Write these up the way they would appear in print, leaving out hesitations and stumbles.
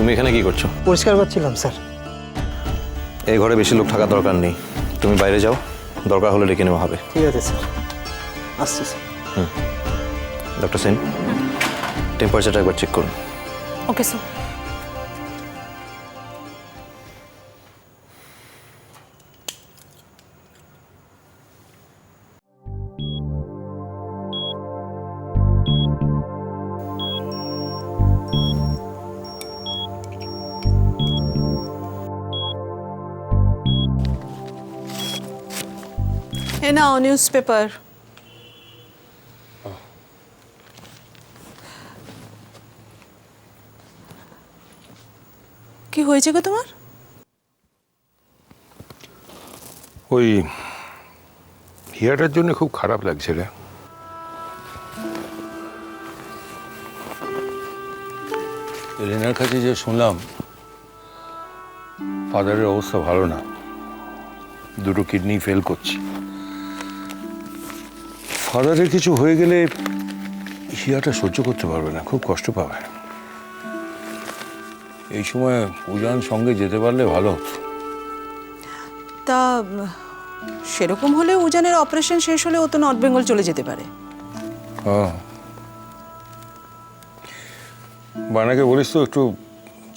তুমি এখানে কি করছো? পরিষ্কার করছিলাম স্যার। এই ঘরে বেশি লোক থাকার দরকার নেই, তুমি বাইরে যাও, দরকার হলে ডেকে নেওয়া হবে। ঠিক আছে স্যার, আসছি স্যার। ডক্টর সেন, টেম্পারেচারটা একবার চেক করুন। Okay sir. এ নাও নিউজ পেপার। কি হয়েছে গো তোমার? ওই হিয়াটার জন্য খুব খারাপ লাগছে রে। এলিনার কাছে যে শুনলাম ফাদারের অবস্থা ভালো না, দুটো কিডনি ফেল করছে। ফাদারের কিছু হয়ে গেলে হিয়াটা সহ্য করতে পারবে না, খুব কষ্ট পাবে। এই সময় উজান সঙ্গে যেতে পারলে ভালো হতো। তা সেরকম হলে উজানের অপারেশন শেষ হলে ও তো নর্থ বেঙ্গল চলে যেতে পারে। হ্যাঁ, বানাকে বলিস তো একটু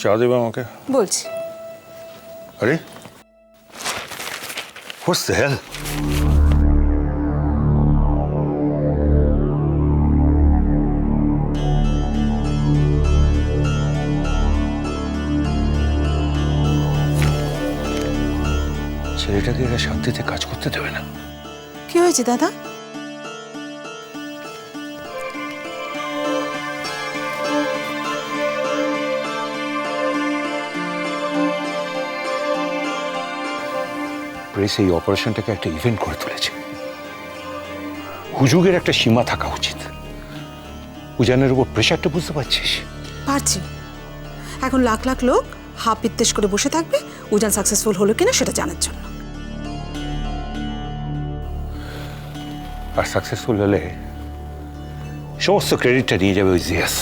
চা দেবে আমাকে। বলছি। আরে What's the hell? ছেলেটাকে এরা শান্তিতে কাজ করতে দেবে না। কি হয়েছে দাদা? প্রেস এই অপারেশনটাকে একটা ইভেন্ট করে তুলেছে। হুজুগের একটা সীমা থাকা উচিত। উজানের উপর প্রেশারটা বুঝতে পারছিস? পারছি। এখন লাখ লাখ লোক হাফ বিত্তেশ করে বসে থাকবে উজান সাকসেসফুল হলো কিনা সেটা জানার জন্য। আর সাকসেসফুল হলে সমস্ত ক্রেডিটটা নিয়ে যাবে ওই জিয়াস।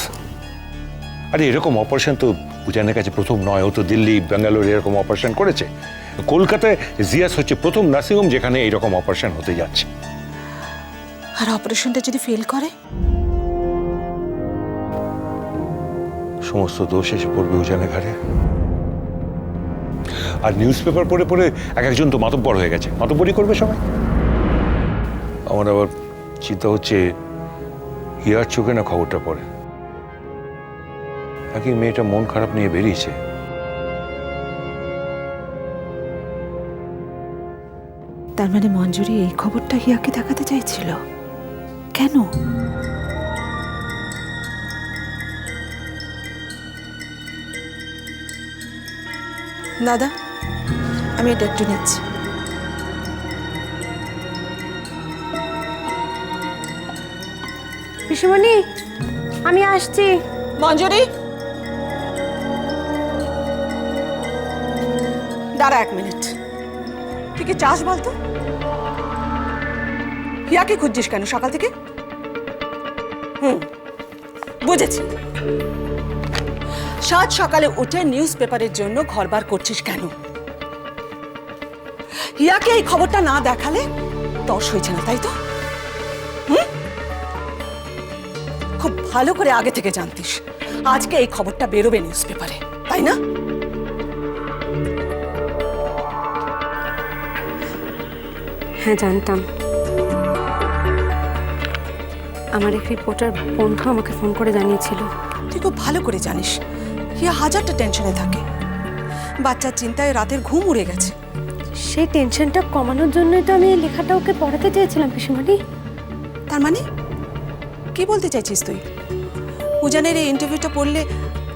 আরে এরকম অপারেশন তো উজানের কাছে প্রথম নয়। ও তো দিল্লি, ব্যাঙ্গালোর এরকম অপারেশন করেছে। কলকাতায় জিয়াস হচ্ছে প্রথম নার্সিংহোম যেখানে এইরকম অপারেশন হতে যাচ্ছে। আর অপারেশনটা যদি ফেল করে? সমস্ত দোষ এসে পড়বে উজানের ঘাড়ে। আর নিউজ পেপার পড়ে পড়ে এক একজন তো মাতব্বর হয়ে গেছে, মাতব্বরই করবে সবাই। আমার আবার চিন্তা হচ্ছে হিয়ার চোখে না খবরটা পড়ে, নাকি মেয়েটা মন খারাপ নিয়ে বেরিয়েছে। তার মানে মঞ্জুরি এই খবরটা হিয়াকে দেখাতে চাইছিল? কেন? দাদা, আমি এটা একটু নিচ্ছি। পিসিমণি, আমি আসছি। মঞ্জুরি, দাঁড়া এক মিনিট। তুই কি চাস বলতো? হিয়াকে খুঁজছিস কেন সকাল থেকে? বুঝেছি। সাত সকালে উঠে নিউজ পেপারের জন্য ঘরবার করছিস কেন? হিয়াকে এই খবরটা না দেখালে তস হয়েছে না, তাই তো? খুব ভালো করে আগে থেকে জানতিস আজকে এই খবরটা বেরোবে নিউজ পেপারে, তাই না? হ্যাঁ, জানতাম। আমার এক রিপোর্টার বন্ধু আমাকে ফোন করে জানিয়েছিল। তুই খুব ভালো করে জানিস হিয়া হাজারটা টেনশনে থাকে। বাচ্চার চিন্তায় রাতের ঘুম উড়ে গেছে। সেই টেনশনটা কমানোর জন্যই তো আমি এই লেখাটা ওকে পড়াতে চেয়েছিলাম পিসিমণি। তার মানে কি বলতে চাইছিস তুই? উজানের এই ইন্টারভিউটা পড়লে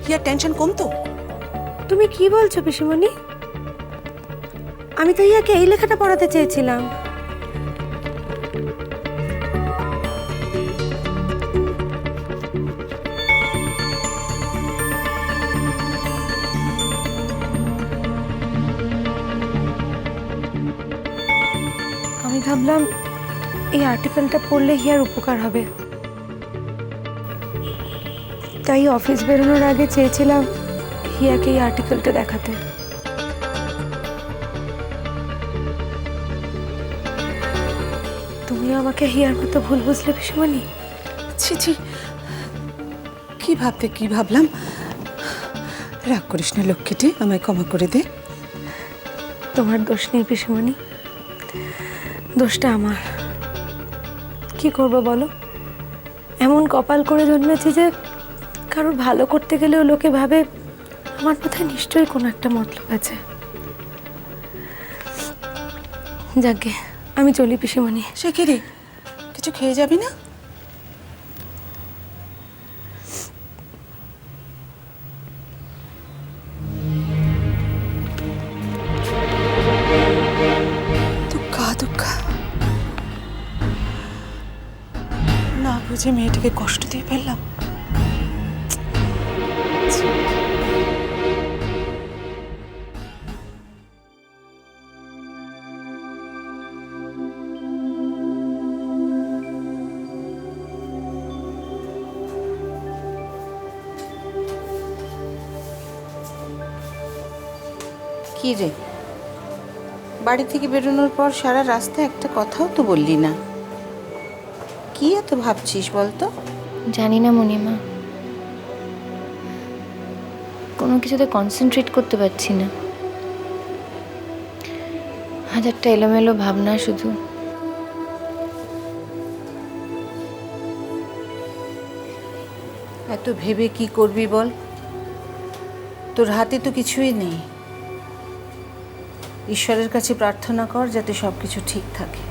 হিয়ার টেনশন কমতো? তুমি কি বলছো পিসিমণি? আমি তো ইয়াকে এই লেখাটা পড়াতে চেয়েছিলাম। আমি ভাবলাম এই আর্টিকেলটা পড়লে হিয়ার উপকার হবে, তাই অফিস বেরোনোর আগে চেয়েছিলাম হিয়াকে এই আর্টিকেলটা দেখাতে। তুমিও আমাকে হিয়ার মতো ভুল বুঝলে পিসিমণি। ছি ছি, কি ভাবতে কি ভাবলাম। রাগ করিস না লক্ষ্মীটি, আমায় ক্ষমা করে দে। তোমার দোষ নেই পিসিমণি, দোষটা আমার। কি করবো বলো, এমন কপাল করে জন্মেছি যে কারোর ভালো করতে গেলেও লোকে ভাবে আমার বোধহয় নিশ্চয়ই কোনো একটা মতলব আছে। যাকে আমি চলি পিসিমণি। সে কি রে, কিছু খেয়ে যাবি না? দুঃখা দুঃখা, না বুঝে মেয়েটাকে কষ্ট দিয়ে ফেললাম। কি রে, বাড়ি থেকে বেরোনোর পর সারা রাস্তা একটা কথাও তো বললি না। কি এত ভাবছিস বলতো? জানি না মণিমা, কোনো কিছুতে কনসেন্ট্রেট করতে পারছি না। হাজারটা এলোমেলো ভাবনা শুধু। এত ভেবে কি করবি বল? তোর হাতে তো কিছুই নেই। ঈশ্বরের কাছে প্রার্থনা কর যাতে সব কিছু ঠিক থাকে।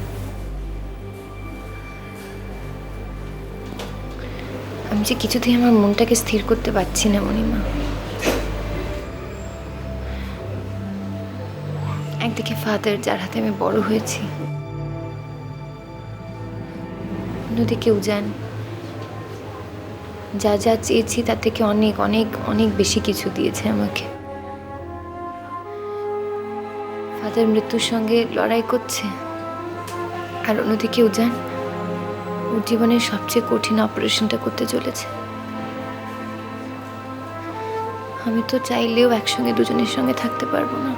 আমি যে কিছুতেই আমার মনটাকে স্থির করতে পারছি না মণিমা। একদিকে ফাদার, যার হাতে আমি বড় হয়েছি, অন্যদিকে উজান, যা যা চেয়েছি তার থেকে অনেক অনেক অনেক বেশি কিছু দিয়েছে আমাকে। ফাদার মৃত্যুর সঙ্গে লড়াই করছে, আর অন্যদিকে উজান ওর জীবনের সবচেয়ে কঠিন অপারেশনটা করতে চলেছে। আমি তো চাইলেও একসঙ্গে দুজনের সঙ্গে থাকতে পারবো না।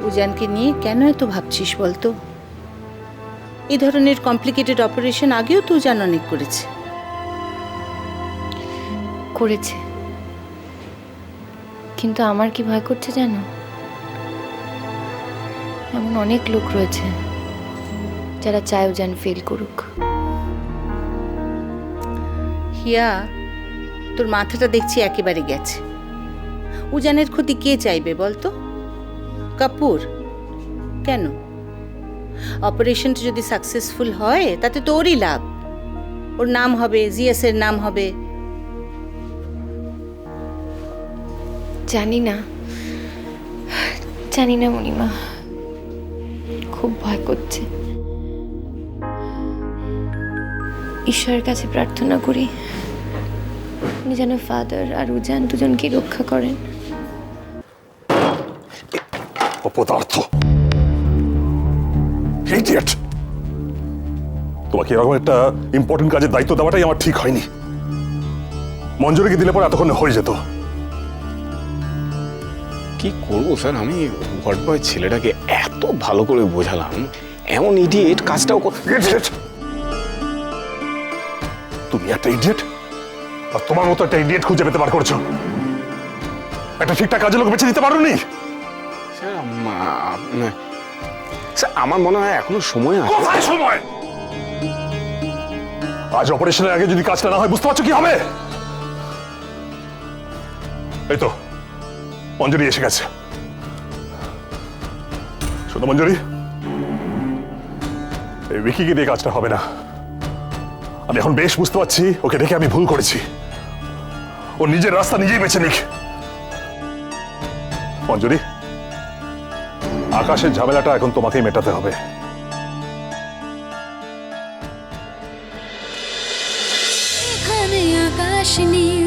উজানকে নিয়ে কেন এত ভাবছিস বলতো? এই ধরনের কমপ্লিকেটেড অপারেশন আগেও তো উজান অনেক করেছে। করেছে, কিন্তু আমার কি ভয় করছে জানো? এমন অনেক লোক রয়েছে যারা চায় উজান ফেল করুক। হিয়া, তোর মাথাটা দেখছি একেবারে গেছে। উজানের ক্ষতি কে চাইবে বলতো? কাপুর? কেন? অপারেশনটা যদি সাকসেসফুল হয় তাতে তো ওরই লাভ। ওর নাম হবে, জিএস এর নাম হবে। জানি না, জানি না মণিমা, খুব ভয় করছে। ঈশ্বরের কাছে প্রার্থনা করি উনি যেন ফাদার আর উজান দুজনকে রক্ষা করেন। অপদার্থ, ইডিয়েট! তোমাকে এরকম একটা ইম্পর্টেন্ট কাজের দায়িত্ব দেওয়াটাই আমার ঠিক হয়নি। মঞ্জুরিকে দিলে পরে এতক্ষণে হয়ে যেত। কি করবো স্যার, আমি ওয়ার্ড বয় ছেলেটাকে এত ভালো করে বোঝালাম, এমন ইডিয়েট কাজটাও ইডিয়েট! তুমি একটা ইডিয়েট, আর তোমার মতো একটা ইডিয়েট খুঁজে পেতে বার করেছো। একটা ঠিকঠাক কাজের লোক বেছে দিতে পারোনি। স্যার আমার মনে হয় এখনো সময় আছে। কোথায় সময়? আজ অপারেশনের আগে যদি কাজটা না হয় বুঝতে পারছো কি হবে? এই তো মঞ্জুরি এসে গেছে। শোনো মঞ্জুরি, এই উইকিকে দিয়ে কাজটা হবে না। আমি এখন বেশ বুঝতে পারছি ওকে দেখে আমি ভুল করেছি। ও নিজের রাস্তা নিজেই বেছে নিক। মঞ্জুরি, আকাশের ঝামেলাটা এখন তোমাকেই মেটাতে হবে। এখানে আকাশ নীল।